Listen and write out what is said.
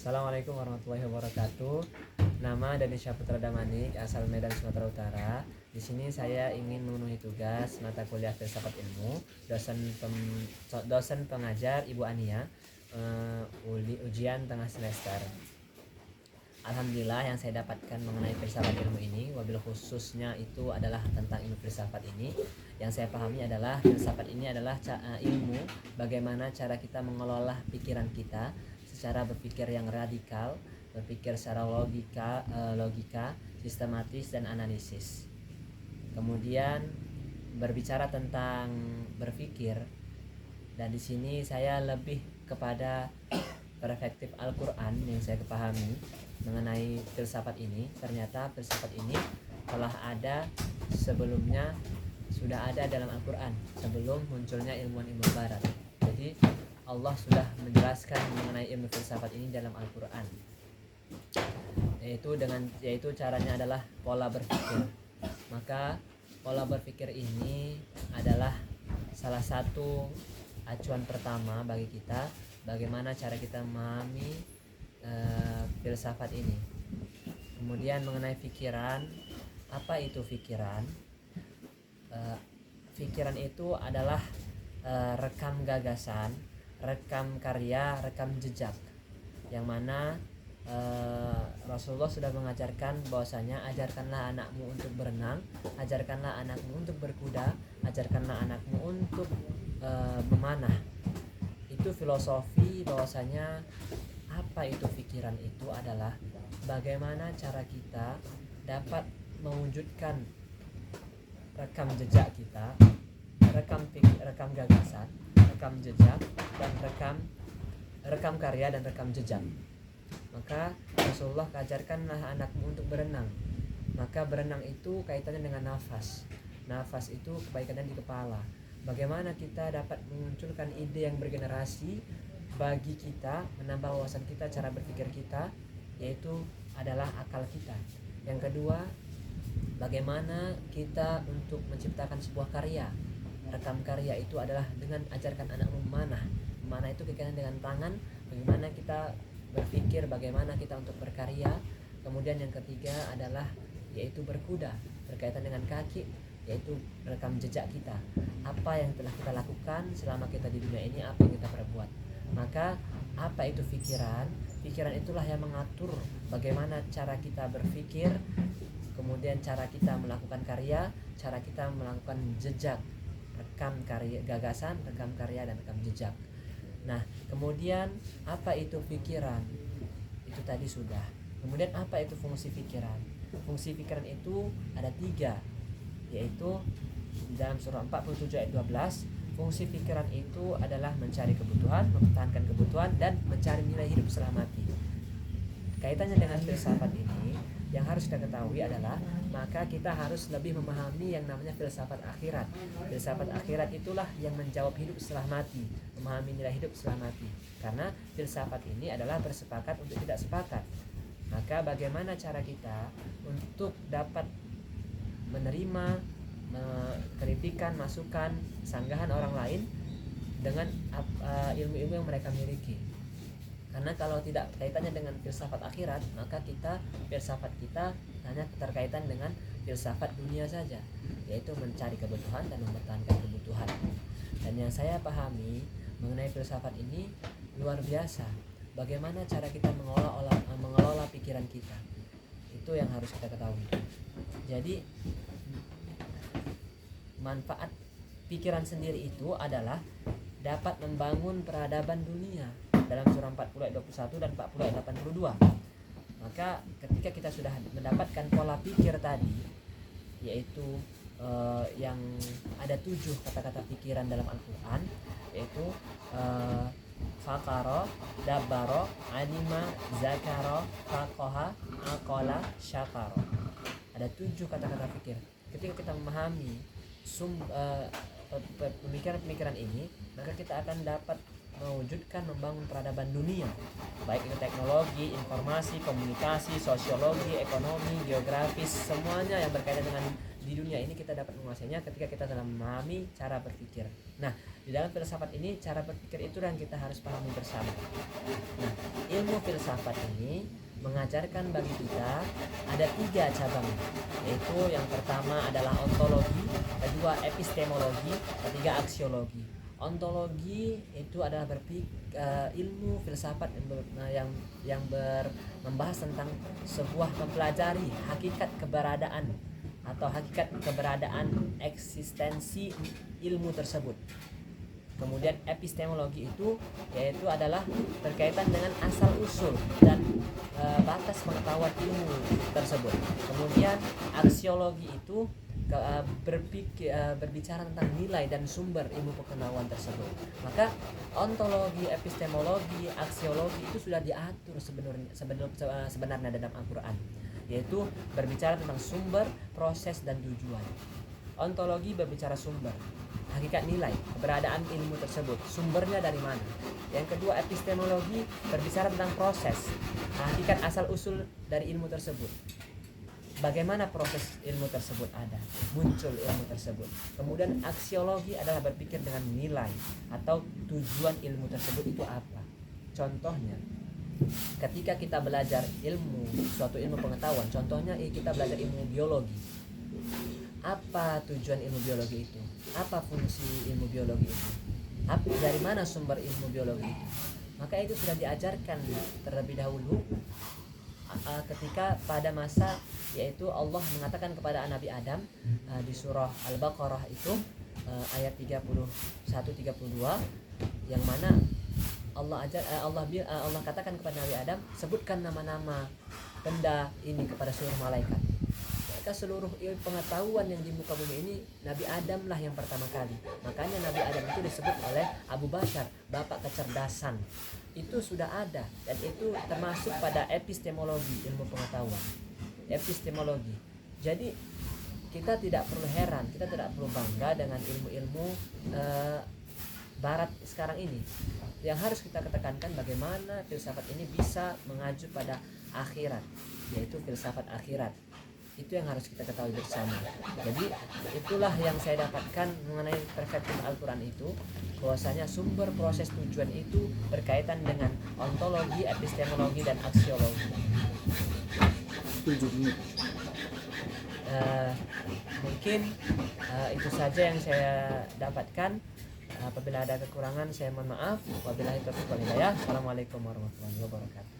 Assalamualaikum warahmatullahi wabarakatuh. Nama Danisha Putra Damanik, asal Medan, Sumatera Utara. Di sini saya ingin memenuhi tugas mata kuliah filsafat ilmu. Dosen pengajar Ibu Ania. Ujian tengah semester. Alhamdulillah yang saya dapatkan mengenai filsafat ilmu ini, wabil khususnya itu adalah tentang ilmu filsafat ini. Yang saya pahami adalah filsafat ini adalah ilmu bagaimana cara kita mengelola pikiran kita secara berpikir yang radikal, berpikir secara logika, sistematis dan analisis. Kemudian berbicara tentang berpikir, dan di sini saya lebih kepada perspektif Al-Quran yang saya pahami mengenai filsafat ini. Ternyata filsafat ini telah ada sebelumnya, sudah ada dalam Al-Quran sebelum munculnya ilmuwan-ilmuwan barat. Jadi Allah sudah menjelaskan mengenai ilmu filsafat ini dalam Al-Quran, yaitu caranya adalah pola berpikir. Maka pola berpikir ini adalah salah satu acuan pertama bagi kita bagaimana cara kita memahami filsafat ini. Kemudian mengenai pikiran, apa itu pikiran? Pikiran itu adalah rekam gagasan, rekam karya, rekam jejak, yang mana Rasulullah sudah mengajarkan bahwasanya ajarkanlah anakmu untuk berenang, ajarkanlah anakmu untuk berkuda, ajarkanlah anakmu untuk memanah. Itu filosofi bahwasanya apa itu pikiran itu adalah bagaimana cara kita dapat mewujudkan rekam jejak kita, rekam gagasan, rekam jejak, dan rekam karya dan rekam jejak. Maka Rasulullah ajarkanlah anakmu untuk berenang. Maka berenang itu kaitannya dengan nafas. Nafas itu kebaikannya di kepala. Bagaimana kita dapat memunculkan ide yang bergenerasi bagi kita, menambah wawasan kita, cara berpikir kita, yaitu adalah akal kita. Yang kedua, bagaimana kita untuk menciptakan sebuah karya. Rekam karya itu adalah dengan ajarkan anakmu memanah. Memanah itu kaitannya dengan tangan, bagaimana kita berpikir, bagaimana kita untuk berkarya. Kemudian yang ketiga adalah yaitu berkuda, berkaitan dengan kaki, yaitu rekam jejak kita. Apa yang telah kita lakukan selama kita di dunia ini, apa yang kita perbuat. Maka apa itu pikiran? Pikiran itulah yang mengatur bagaimana cara kita berpikir, kemudian cara kita melakukan karya, cara kita melakukan jejak, rekam karya, gagasan, rekam karya, dan rekam jejak. Nah, kemudian apa itu pikiran? Itu tadi sudah. Kemudian apa itu fungsi pikiran? Fungsi pikiran itu ada 3, yaitu dalam surah 47 ayat 12. Fungsi pikiran itu adalah mencari kebutuhan, mempertahankan kebutuhan, dan mencari nilai hidup setelah mati. Kaitannya dengan filsafat ini, yang harus kita ketahui adalah maka kita harus lebih memahami yang namanya filsafat akhirat. Filsafat akhirat itulah yang menjawab hidup setelah mati, memahami nilai hidup setelah mati. Karena filsafat ini adalah bersepakat untuk tidak sepakat. Maka bagaimana cara kita untuk dapat menerima kritikan, masukan, sanggahan orang lain dengan ilmu-ilmu yang mereka miliki. Karena kalau tidak kaitannya dengan filsafat akhirat, maka filsafat kita hanya terkaitan dengan filsafat dunia saja, yaitu mencari kebutuhan dan mempertahankan kebutuhan. Dan yang saya pahami mengenai filsafat ini luar biasa. Bagaimana cara kita mengelola pikiran kita, itu yang harus kita ketahui. Jadi manfaat pikiran sendiri itu adalah dapat membangun peradaban dunia dalam surah 40 ayat 21 dan 40 ayat 82. Maka ketika kita sudah mendapatkan pola pikir tadi, yaitu yang ada 7 kata-kata pikiran dalam Al-Quran, yaitu fakaro, dabbaro, alima, zakaro, faqaha, aqala, syakaro. Ada 7 kata-kata pikir. Ketika kita memahami pemikiran-pemikiran ini, maka kita akan dapat mewujudkan membangun peradaban dunia, baik itu teknologi, informasi, komunikasi, sosiologi, ekonomi, geografis, semuanya yang berkaitan dengan di dunia ini kita dapat menguasainya ketika kita dalam memahami cara berpikir. Nah, di dalam filsafat ini cara berpikir itu yang kita harus pahami bersama. Nah, ilmu filsafat ini mengajarkan bagi kita ada 3 cabang, yaitu yang pertama adalah ontologi, kedua epistemologi, ketiga aksiologi. Ontologi itu adalah ilmu filsafat yang membahas tentang sebuah mempelajari hakikat keberadaan atau hakikat keberadaan eksistensi ilmu tersebut. Kemudian epistemologi itu yaitu adalah berkaitan dengan asal usul dan batas pengetahuan ilmu tersebut. Kemudian aksiologi itu berbicara tentang nilai dan sumber ilmu pengetahuan tersebut. Maka ontologi, epistemologi, aksiologi itu sudah diatur sebenarnya dalam Al-Quran, yaitu berbicara tentang sumber, proses, dan tujuan. Ontologi berbicara sumber, hakikat nilai, keberadaan ilmu tersebut, sumbernya dari mana. Yang kedua, epistemologi berbicara tentang proses, hakikat asal usul dari ilmu tersebut. Bagaimana proses ilmu tersebut ada, muncul ilmu tersebut. Kemudian aksiologi adalah berpikir dengan nilai atau tujuan ilmu tersebut itu apa. Contohnya, ketika kita belajar suatu ilmu pengetahuan, contohnya kita belajar ilmu biologi. Apa tujuan ilmu biologi itu? Apa fungsi ilmu biologi itu? Dari mana sumber ilmu biologi itu? Maka itu sudah diajarkan terlebih dahulu ketika pada masa, yaitu Allah mengatakan kepada Nabi Adam di surah Al-Baqarah itu ayat 31-32, yang mana Allah katakan kepada Nabi Adam, sebutkan nama-nama benda ini kepada seluruh malaikat. Maka seluruh pengetahuan yang di muka bumi ini Nabi Adam lah yang pertama kali. Makanya Nabi Adam itu disebut oleh Abu Bashar, bapak kecerdasan. Itu sudah ada, dan itu termasuk pada epistemologi, ilmu pengetahuan. Epistemologi. Jadi kita tidak perlu heran, kita tidak perlu bangga dengan ilmu-ilmu barat sekarang ini. Yang harus kita tekankan bagaimana filsafat ini bisa mengacu pada akhirat, yaitu filsafat akhirat. Itu yang harus kita ketahui bersama. Jadi itulah yang saya dapatkan mengenai perspektif Al-Quran itu, bahwasanya sumber, proses, tujuan itu berkaitan dengan ontologi, epistemologi, dan aksiologi. 7 menit. Mungkin itu saja yang saya dapatkan. Apabila ada kekurangan saya mohon maaf. Wabillahi taufiq wal hidayah. Assalamualaikum warahmatullahi wabarakatuh.